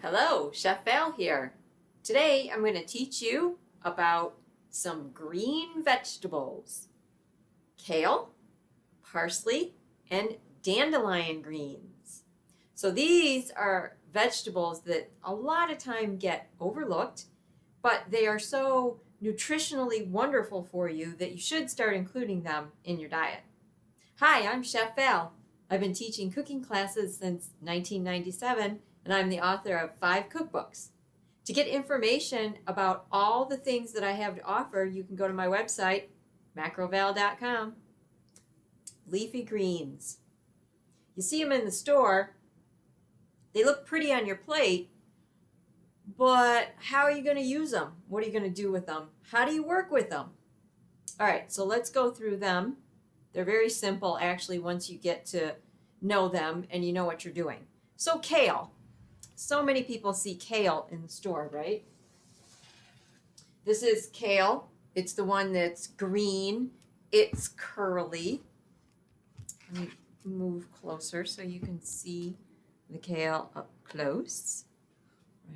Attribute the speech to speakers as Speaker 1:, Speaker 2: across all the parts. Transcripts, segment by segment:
Speaker 1: Hello, Chef Val here. Today I'm going to teach you about some green vegetables. Kale, parsley, and dandelion greens. So these are vegetables that a lot of time get overlooked, but they are so nutritionally wonderful for you that you should start including them in your diet. Hi, I'm Chef Val. I've been teaching cooking classes since 1997, and I'm the author of 5 cookbooks. To get information about all the things that I have to offer, you can go to my website, macroval.com. Leafy greens. You see them in the store. They look pretty on your plate, but how are you going to use them? What are you going to do with them? How do you work with them? All right, so let's go through them. They're very simple, actually, once you get to know them and you know what you're doing. So kale. So many people see kale in the store, right? This is kale. It's the one that's green. It's curly. Let me move closer so you can see the kale up close.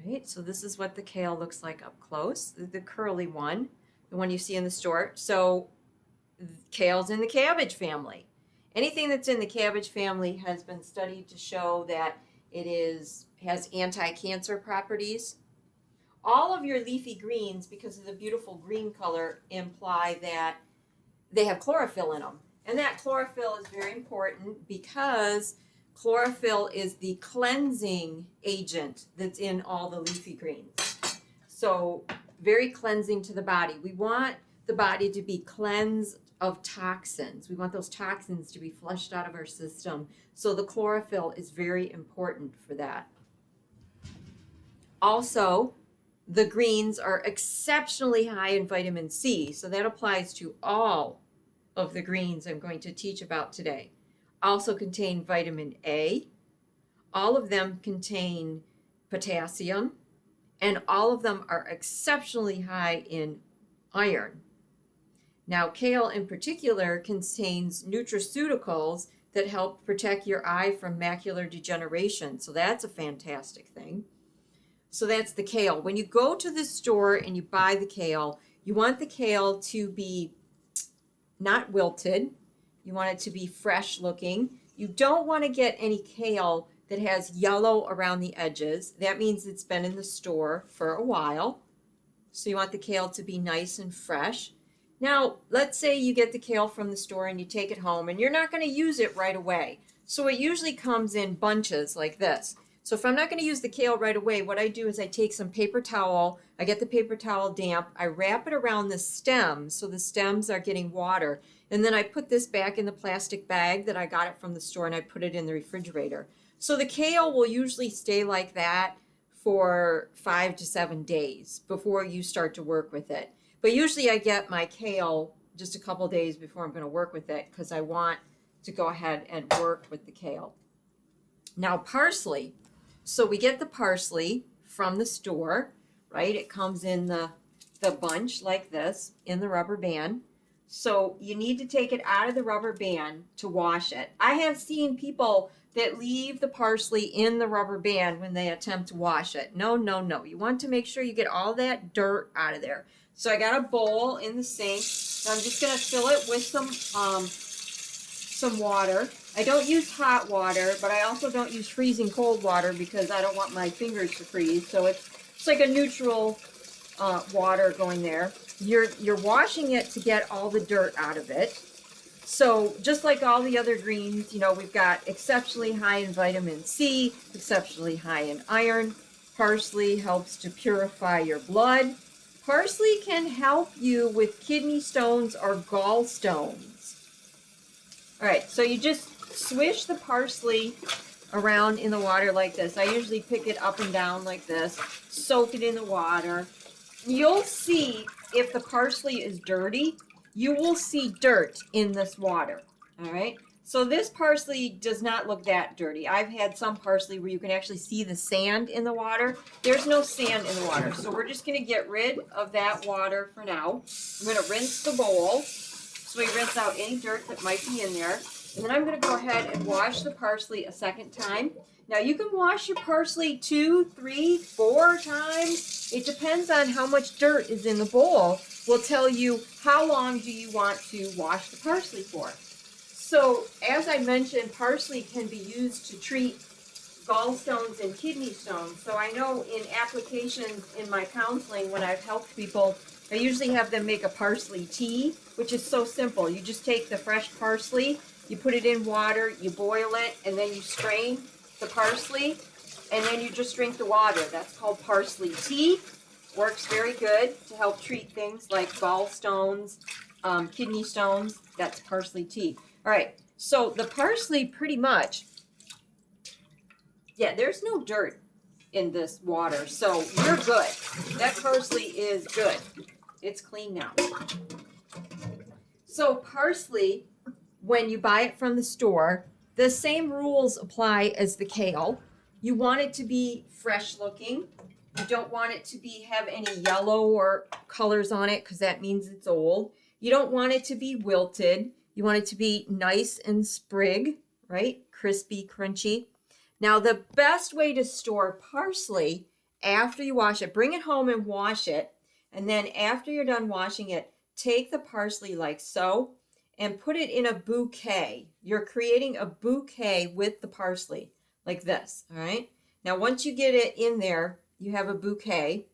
Speaker 1: Right, so this is what the kale looks like up close, the curly one, the one you see in the store. So kale's in the cabbage family. Anything that's in the cabbage family has been studied to show that it has anti-cancer properties. All of your leafy greens, because of the beautiful green color, imply that they have chlorophyll in them. And that chlorophyll is very important because chlorophyll is the cleansing agent that's in all the leafy greens. So very cleansing to the body. We want the body to be cleansed of toxins. We want those toxins to be flushed out of our system. So the chlorophyll is very important for that. Also, the greens are exceptionally high in vitamin C. So that applies to all of the greens I'm going to teach about today. Also contain vitamin A. All of them contain potassium. And all of them are exceptionally high in iron. Now, kale in particular contains nutraceuticals that help protect your eye from macular degeneration. So that's a fantastic thing. So that's the kale. When you go to the store and you buy the kale, you want the kale to be not wilted. You want it to be fresh looking. You don't want to get any kale that has yellow around the edges. That means it's been in the store for a while. So you want the kale to be nice and fresh. Now, let's say you get the kale from the store and you take it home and you're not going to use it right away. So it usually comes in bunches like this. So if I'm not going to use the kale right away, what I do is I take some paper towel, I get the paper towel damp, I wrap it around the stems so the stems are getting water, and then I put this back in the plastic bag that I got it from the store and I put it in the refrigerator. So the kale will usually stay like that for 5 to 7 days before you start to work with it. But usually I get my kale just a couple days before I'm going to work with it because I want to go ahead and work with the kale. Now parsley. So we get the parsley from the store, right? It comes in the bunch like this in the rubber band. So you need to take it out of the rubber band to wash it. I have seen people that leave the parsley in the rubber band when they attempt to wash it. No, no, no. You want to make sure you get all that dirt out of there. So I got a bowl in the sink. And I'm just going to fill it with some water. I don't use hot water, but I also don't use freezing cold water because I don't want my fingers to freeze. So it's like a neutral water going there. You're washing it to get all the dirt out of it. So just like all the other greens, you know, we've got exceptionally high in vitamin C, exceptionally high in iron. Parsley helps to purify your blood. Parsley can help you with kidney stones or gallstones. All right, so you just swish the parsley around in the water like this. I usually pick it up and down like this, soak it in the water. You'll see if the parsley is dirty, you will see dirt in this water, all right? So this parsley does not look that dirty. I've had some parsley where you can actually see the sand in the water. There's no sand in the water, so we're just gonna get rid of that water for now. I'm gonna rinse the bowl. So we rinse out any dirt that might be in there. And then I'm going to go ahead and wash the parsley a second time. Now you can wash your parsley 2, 3, 4 times. It depends on how much dirt is in the bowl. Will tell you how long do you want to wash the parsley for. So as I mentioned, parsley can be used to treat gallstones and kidney stones. So I know in applications in my counseling when I've helped people, I usually have them make a parsley tea, which is so simple. You just take the fresh parsley, you put it in water, you boil it, and then you strain the parsley, and then you just drink the water. That's called parsley tea. Works very good to help treat things like gallstones, kidney stones. That's parsley tea. All right, so the parsley pretty much, yeah, there's no dirt in this water, so you're good. That parsley is good. It's clean now. So parsley, when you buy it from the store, the same rules apply as the kale. You want it to be fresh looking. You don't want it to have any yellow or colors on it because that means it's old. You don't want it to be wilted. You want it to be nice and sprig, right? Crispy, crunchy. Now the best way to store parsley after you wash it, bring it home and wash it. And then after you're done washing it, take the parsley like so and put it in a bouquet. You're creating a bouquet with the parsley like this, all right? Now once you get it in there, you have a bouquet,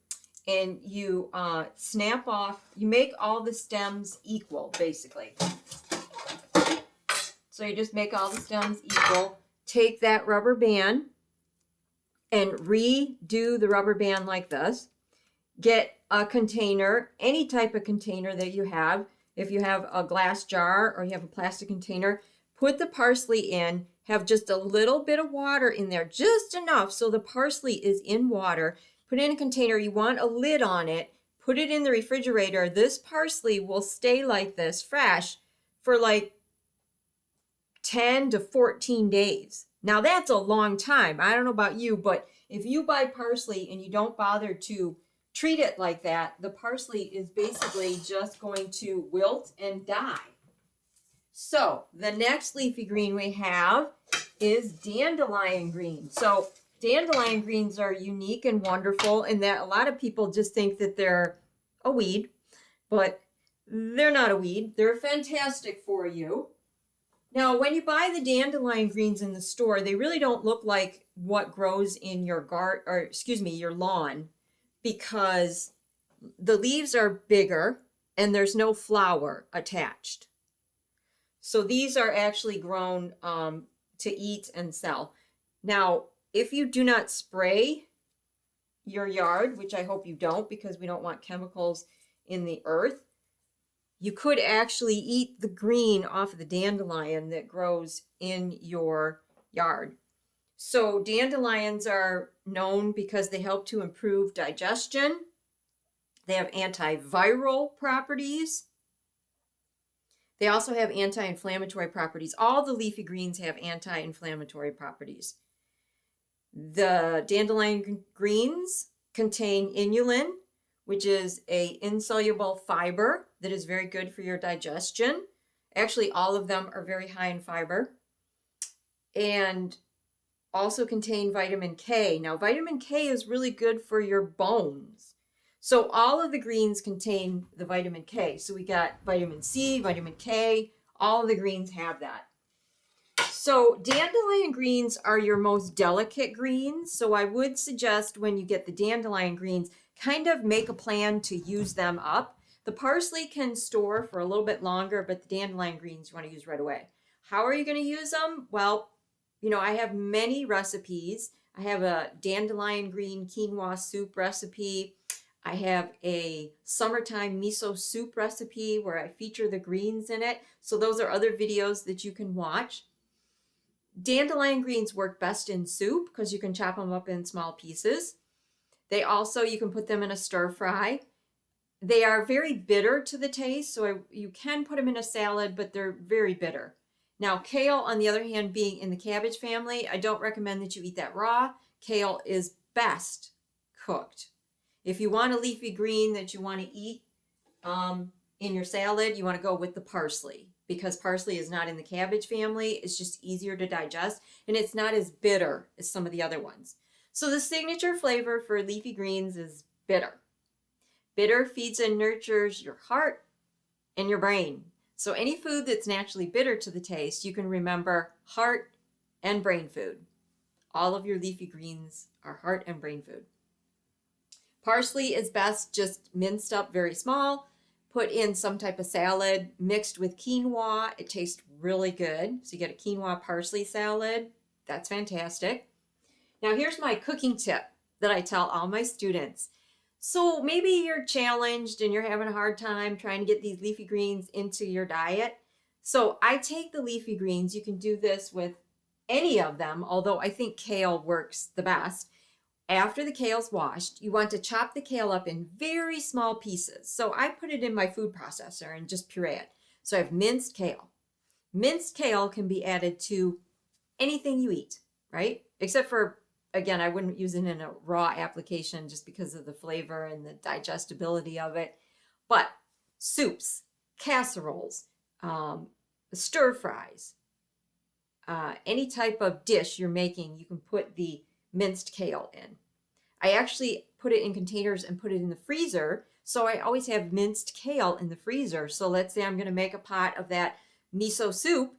Speaker 1: and you snap off, you make all the stems equal basically. So you just make all the stems equal. Take that rubber band and redo the rubber band like this. Get a container, any type of container that you have. If you have a glass jar or you have a plastic container, put the parsley in, have just a little bit of water in there, just enough so the parsley is in water. Put it in a container. You want a lid on it. Put it in the refrigerator. This parsley will stay like this, fresh, for like 10 to 14 days. Now that's a long time. I don't know about you, but if you buy parsley and you don't bother to treat it like that, the parsley is basically just going to wilt and die. So the next leafy green we have is dandelion green. So dandelion greens are unique and wonderful in that a lot of people just think that they're a weed, but they're not a weed. They're fantastic for you. Now, when you buy the dandelion greens in the store, they really don't look like what grows in your garden, or your lawn, because the leaves are bigger and there's no flower attached. So these are actually grown to eat and sell. Now, if you do not spray your yard, which I hope you don't because we don't want chemicals in the earth, you could actually eat the green off of the dandelion that grows in your yard. So dandelions are known because they help to improve digestion. They have antiviral properties. They also have anti-inflammatory properties. All the leafy greens have anti-inflammatory properties. The dandelion greens contain inulin, which is an insoluble fiber that is very good for your digestion. Actually, all of them are very high in fiber. And also contain vitamin K. Now, vitamin K is really good for your bones. So all of the greens contain the vitamin K. So we got vitamin C, vitamin K, all of the greens have that. So dandelion greens are your most delicate greens. So I would suggest when you get the dandelion greens, kind of make a plan to use them up. The parsley can store for a little bit longer, but the dandelion greens you want to use right away. How are you going to use them? Well, I have many recipes. I have a dandelion green quinoa soup recipe. I have a summertime miso soup recipe where I feature the greens in it. So those are other videos that you can watch. Dandelion greens work best in soup because you can chop them up in small pieces. You can put them in a stir fry. They are very bitter to the taste, so you can put them in a salad, but they're very bitter. Now, kale, on the other hand, being in the cabbage family, I don't recommend that you eat that raw. Kale is best cooked. If you want a leafy green that you want to eat in your salad, you want to go with the parsley. because parsley is not in the cabbage family. It's just easier to digest, and it's not as bitter as some of the other ones. So the signature flavor for leafy greens is bitter. Bitter feeds and nurtures your heart and your brain. So any food that's naturally bitter to the taste, you can remember heart and brain food. All of your leafy greens are heart and brain food. Parsley is best just minced up very small, put in some type of salad mixed with quinoa. It tastes really good. So you get a quinoa parsley salad. That's fantastic. Now here's my cooking tip that I tell all my students. So maybe you're challenged and you're having a hard time trying to get these leafy greens into your diet. So I take the leafy greens. You can do this with any of them, although I think kale works the best. After the kale's washed, you want to chop the kale up in very small pieces. So I put it in my food processor and just puree it. So I have minced kale. Minced kale can be added to anything you eat, right? Except for, again, I wouldn't use it in a raw application just because of the flavor and the digestibility of it. But soups, casseroles, stir fries, any type of dish you're making, you can put the minced kale in. I actually put it in containers and put it in the freezer. So I always have minced kale in the freezer. So let's say I'm going to make a pot of that miso soup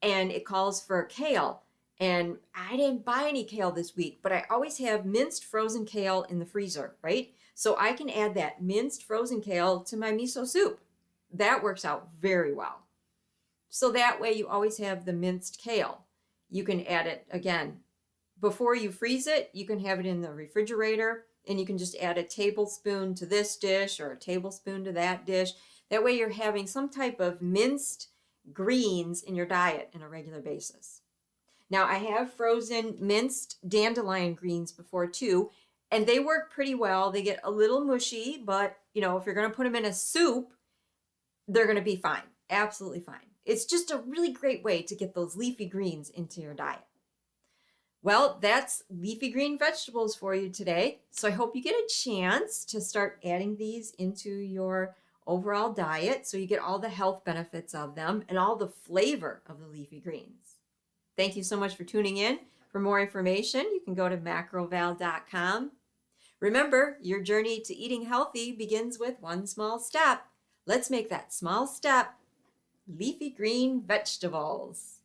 Speaker 1: and it calls for kale. And I didn't buy any kale this week, but I always have minced frozen kale in the freezer, right? So I can add that minced frozen kale to my miso soup. That works out very well. So that way you always have the minced kale. You can add it again. Before you freeze it, you can have it in the refrigerator and you can just add a tablespoon to this dish or a tablespoon to that dish. That way you're having some type of minced greens in your diet on a regular basis. Now I have frozen minced dandelion greens before too, and they work pretty well. They get a little mushy, but if you're going to put them in a soup, they're going to be fine. Absolutely fine. It's just a really great way to get those leafy greens into your diet. Well, that's leafy green vegetables for you today. So I hope you get a chance to start adding these into your overall diet so you get all the health benefits of them and all the flavor of the leafy greens. Thank you so much for tuning in. For more information, you can go to macroval.com. Remember, your journey to eating healthy begins with one small step. Let's make that small step leafy green vegetables.